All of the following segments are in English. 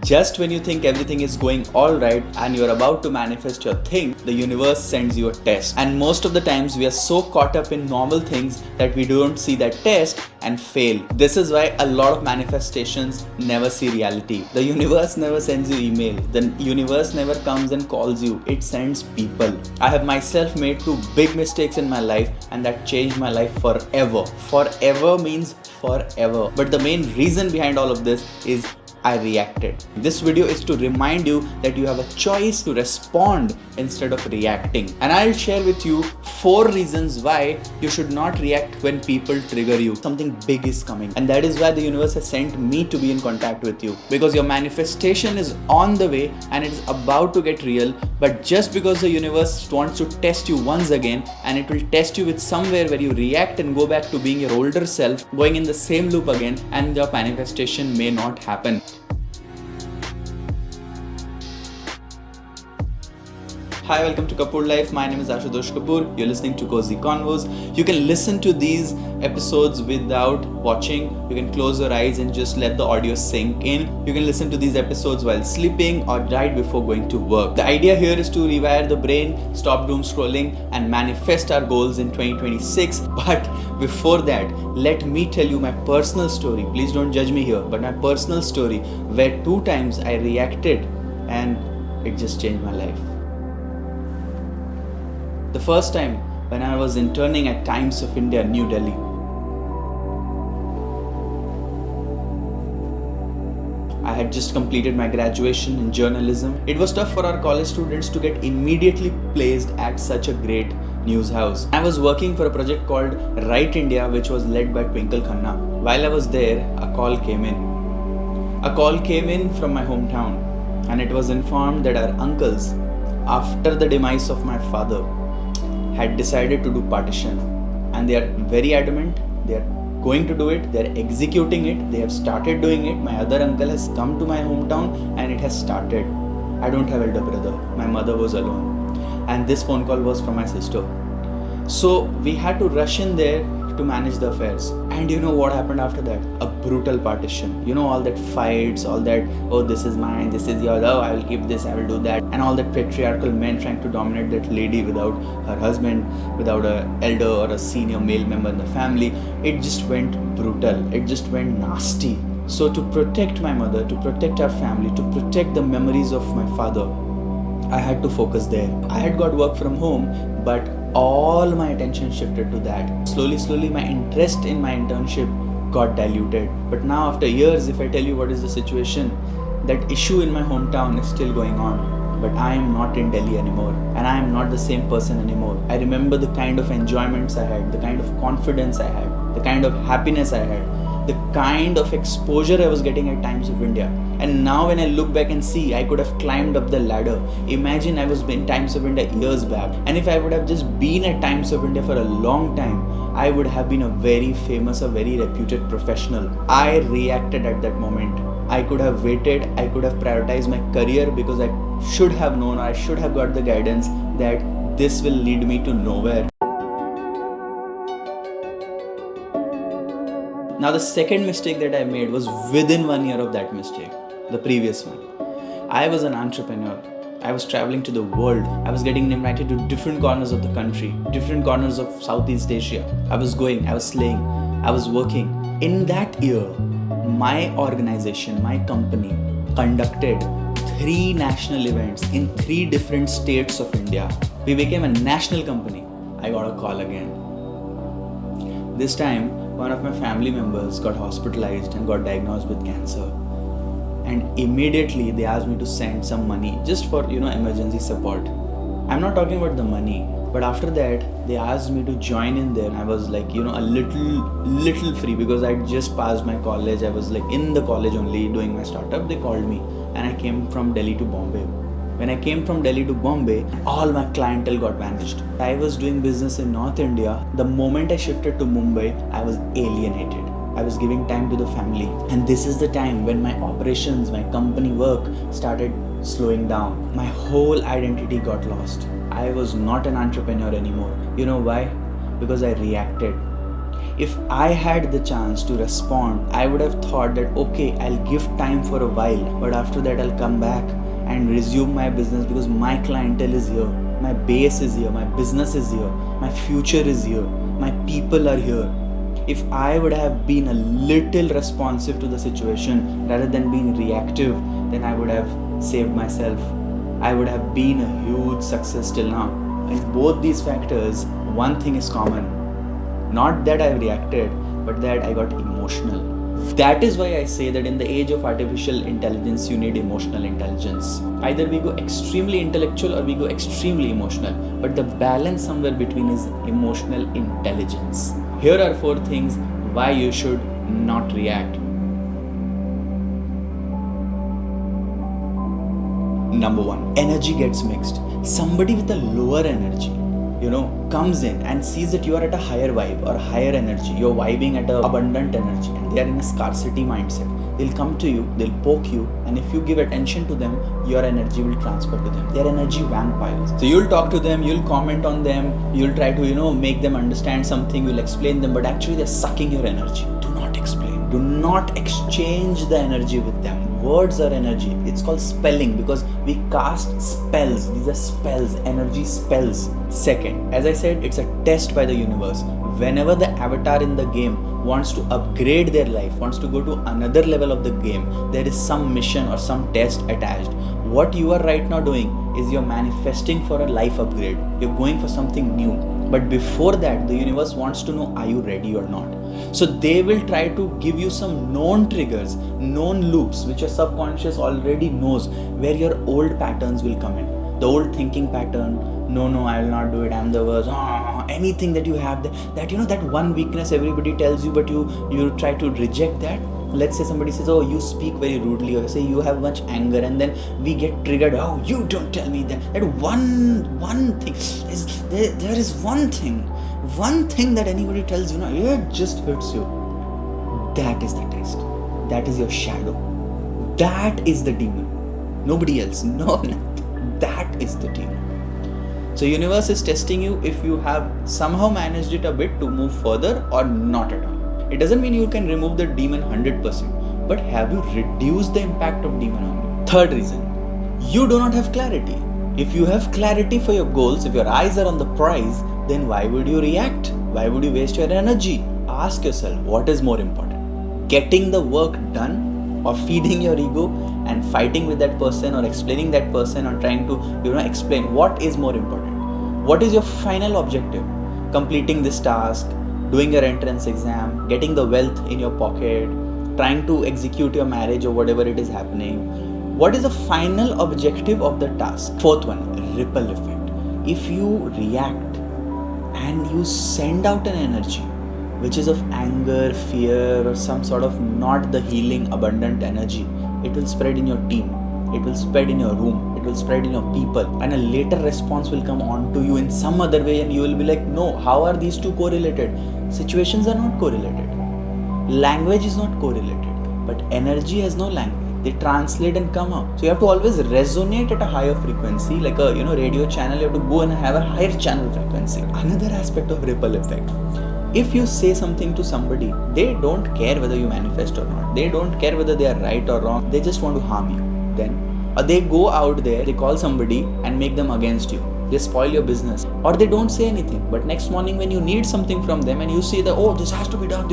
Just when you think everything is going alright and you're about to manifest your thing, the universe sends you a test. And most of the times we are so caught up in normal things that we don't see that test and fail. This is why a lot of manifestations never see reality. The universe never sends you email. The universe never comes and calls you. It sends people. I have myself made 2 big mistakes in my life and that changed my life forever. Forever means forever. But the main reason behind all of this is I reacted. This video is to remind you that you have a choice to respond instead of reacting. And I'll share with you 4 reasons why you should not react when people trigger you. Something big is coming. And that is why the universe has sent me to be in contact with you. Because your manifestation is on the way and it is about to get real. But just because the universe wants to test you once again, and it will test you with somewhere where you react and go back to being your older self, going in the same loop again, and your manifestation may not happen. Hi, welcome to Kapoor Life. My name is Ashutosh Kapoor. You're listening to Co-Z Convos. You can listen to these episodes without watching. You can close your eyes and just let the audio sink in. You can listen to these episodes while sleeping or right before going to work. The idea here is to rewire the brain, stop doom scrolling, and manifest our goals in 2026. But before that, let me tell you my personal story. Please don't judge me here, but my personal story where 2 times I reacted and it just changed my life. The first time when I was interning at Times of India, New Delhi. I had just completed my graduation in journalism. It was tough for our college students to get immediately placed at such a great news house. I was working for a project called Right India, which was led by Twinkle Khanna. While I was there, a call came in. A call came in from my hometown, and it was informed that our uncles, after the demise of my father, had decided to do partition, and they are very adamant. They are going to do it. They are executing it. They have started doing it. My other uncle has come to my hometown and it has started. I don't have elder brother. My mother was alone, and this phone call was from my sister. So we had to rush in there to manage the affairs. And you know what happened after that? A brutal partition. You know, all that fights, all that, oh, this is mine, this is yours, oh, I will keep this, I will do that. And all that patriarchal men trying to dominate that lady without her husband, without an elder or a senior male member in the family. It just went brutal. It just went nasty. So to protect my mother, to protect our family, to protect the memories of my father, I had to focus there. I had got work from home, but all my attention shifted to that. Slowly, my interest in my internship got diluted. But now after years, if I tell you what is the situation, that issue in my hometown is still going on. But I am not in Delhi anymore, and I am not the same person anymore. I remember the kind of enjoyments I had, the kind of confidence I had, the kind of happiness I had, the kind of exposure I was getting at Times of India. And now when I look back and see, I could have climbed up the ladder. Imagine I was in Times of India years back, and if I would have just been at Times of India for a long time, I would have been a very famous, a very reputed professional. I reacted at that moment. I could have waited, I could have prioritized my career, because I should have known, I should have got the guidance that this will lead me to nowhere. Now the second mistake that I made was within 1 year of that mistake, the previous one. I was an entrepreneur. I was traveling to the world. I was getting invited to different corners of the country, different corners of Southeast Asia. I was going, I was slaying, I was working. In that year, my organization, my company conducted 3 national events in 3 different states of India. We became a national company. I got a call again. This time, one of my family members got hospitalized and got diagnosed with cancer. And immediately they asked me to send some money just for, emergency support. I'm not talking about the money, but after that, they asked me to join in there. I was like, a little free, because I just passed my college. I was like in the college only doing my startup. They called me and I came from Delhi to Bombay. When I came from Delhi to Bombay, all my clientele got vanished. I was doing business in North India. The moment I shifted to Mumbai, I was alienated. I was giving time to the family. And this is the time when my operations, my company work started slowing down. My whole identity got lost. I was not an entrepreneur anymore. You know why? Because I reacted. If I had the chance to respond, I would have thought that okay, I'll give time for a while, but after that I'll come back and resume my business because my clientele is here, my base is here, my business is here, my future is here, my people are here. If I would have been a little responsive to the situation rather than being reactive, then I would have saved myself. I would have been a huge success till now. And both these factors, one thing is common. Not that I reacted, but that I got emotional. That is why I say that in the age of artificial intelligence, you need emotional intelligence. Either we go extremely intellectual or we go extremely emotional. But the balance somewhere between is emotional intelligence. Here are 4 things why you should not react. Number 1, energy gets mixed. Somebody with a lower energy, comes in and sees that you are at a higher vibe or higher energy. You're vibing at an abundant energy and they are in a scarcity mindset. They'll come to you, they'll poke you, and if you give attention to them, your energy will transfer to them. They're energy vampires. So you'll talk to them, you'll comment on them, you'll try to, make them understand something, you'll explain them, but actually they're sucking your energy. Do not explain. Do not exchange the energy with them. Words are energy. It's called spelling because we cast spells. These are spells, energy spells. Second, as I said, it's a test by the universe. Whenever the avatar in the game wants to upgrade their life, wants to go to another level of the game, there is some mission or some test attached. What you are right now doing is you're manifesting for a life upgrade. You're going for something new. But before that, the universe wants to know, are you ready or not? So they will try to give you some known triggers, known loops, which your subconscious already knows, where your old patterns will come in. The old thinking pattern, no, I will not do it, I'm the worst, anything that you have, that one weakness everybody tells you, but you try to reject that. Let's say somebody says, oh, you speak very rudely, or say you have much anger, and then we get triggered, oh, you don't tell me that. That one thing, there is one thing that anybody tells you, it just hurts you. That is the test. That is your shadow. That is the demon. Nobody else. No, that is the demon. So universe is testing you if you have somehow managed it a bit to move further or not at all. It doesn't mean you can remove the demon 100%, but have you reduced the impact of demon on you? Third reason, you do not have clarity. If you have clarity for your goals, if your eyes are on the prize, then why would you react? Why would you waste your energy? Ask yourself, what is more important? Getting the work done or feeding your ego and fighting with that person or explaining that person or trying to, explain what is more important? What is your final objective? Completing this task, doing your entrance exam, getting the wealth in your pocket, trying to execute your marriage or whatever it is happening. What is the final objective of the task? Fourth one, ripple effect. If you react and you send out an energy which is of anger, fear, or some sort of not the healing, abundant energy, it will spread in your team, it will spread in your room, it will spread in your people, and a later response will come on to you in some other way, and you will be like, no, how are these two correlated? Situations are not correlated. Language is not correlated, but energy has no language. They translate and come out. So you have to always resonate at a higher frequency, like a radio channel. You have to go and have a higher channel frequency. Another aspect of ripple effect. If you say something to somebody, they don't care whether you manifest or not. They don't care whether they are right or wrong. They just want to harm you. Then, or they go out there, they call somebody and make them against you. They spoil your business. Or they don't say anything. But next morning when you need something from them and you say that, oh, this has to be done,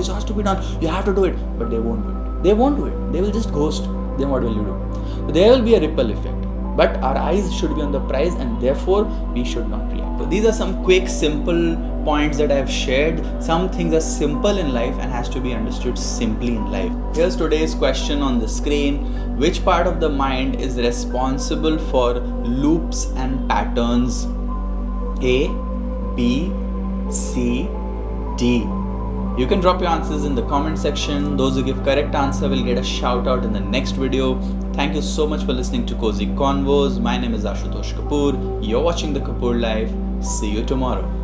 you have to do it. But they won't do it. They won't do it. They will just ghost. Then what will you do? So there will be a ripple effect. But our eyes should be on the prize and therefore we should not react. So these are some quick, simple points that I have shared. Some things are simple in life and has to be understood simply in life. Here's today's question on the screen. Which part of the mind is responsible for loops and patterns? A, B, C, D. You can drop your answers in the comment section. Those who give correct answer will get a shout out in the next video. Thank you so much for listening to Co-Z Convos. My name is Ashutosh Kapoor. You're watching the Kapoor Life. See you tomorrow.